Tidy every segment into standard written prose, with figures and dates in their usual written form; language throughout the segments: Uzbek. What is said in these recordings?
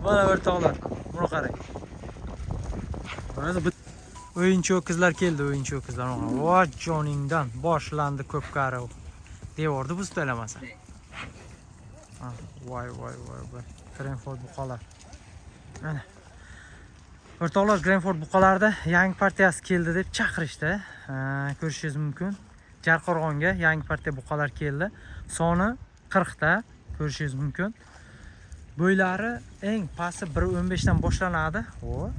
Mana o'rtoqlar, buni qarang. Mana bu o'yinchi ho'kizlar keldi, o'yinchi ho'kizlar. Voy joningdan boshlandi ko'pkari. Devorni buzib elamasa. Voy. Grenford buqalar. Mana. O'rtoqlar, Grenford buqalarida yangi partiyasi keldi deb chaqirishdi. Ko'rishingiz mumkin. Jarqo'rg'onga yangi partiya buqalar keldi. Soni 40 ta, ko'rishingiz mumkin. Bo'ylari eng pasti 1.15 dan boshlanadi. O,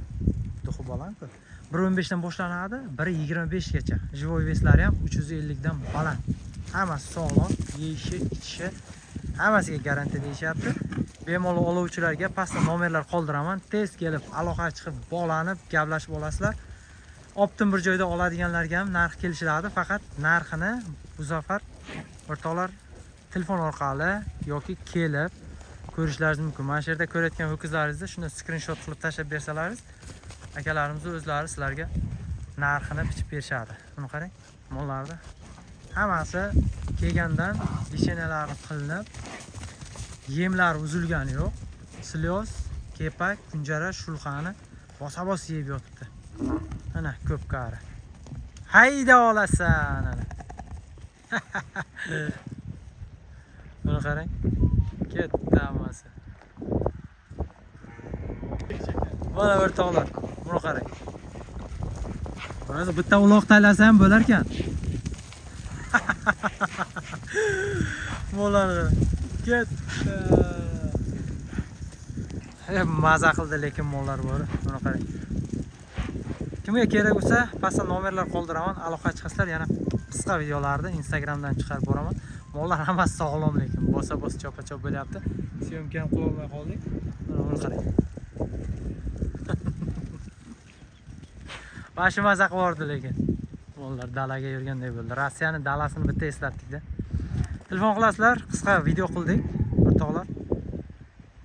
duxu baland-ku. 1.15 dan boshlanadi, 1.25 gacha. Живой veslari ham 350 dan baland. Hammasi sog'lom, yeyishi, ichishi hammasiga garantiya deyishyapti. Bemalol oluvchilarga pastda nomerlar qoldiraman. Tez kelib, aloqaga chiqib, bog'lanib, gaplashib olasizlar. Optim bir joyda oladiganlarga ham narx kelishiladi, faqat narxini bu safar o'rtoqlar telefon orqali yoki kelib ko'rishlaringiz mumkin. Mana shu yerda ko'rayotgan ho'kizlaringizni shuni skrinshot qilib tashlab bersalaringiz, akalarimiz o'zlari sizlarga narxini bichib berishadi. Buni qarang, mollarda hammasi kelgandan lishenalari qilinib, yemlar uzilgani yo'q. Slyoz, kepak, kunjara, shulxani bosa-bos yeb yotibdi. Ana ko'pkari. Hayda olasan ana. Buni qarang. Ketdi hammasi. Mana o'rtoqlar, buni qarang. Mana bitta uloq taylasa ham bo'lar ekan. Mollar ketdi. Maza qildi, lekin mollar bor. Buni qarang. Kimga kerak bo'lsa, pastda nomerlar qoldiraman, aloqaga chiqasizlar. Yana qisqa videolarni Instagramdan chiqarib boraman. Mollar hammasi sog'lom, lekin bosa-bos chopa-chop bo'lyapti. Syomka ham qilolmay qoldik. Buni qarang. Bashi maza qilib lekin. Mollar dalaga yurganday bo'ldi. Rossiyani dalasini bitta eslatdik-da. Telefon qilasizlar, qisqa video qildik, o'rtoqlar.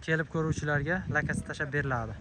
Kelib ko'ruvchilarga lakasi tashab beriladi.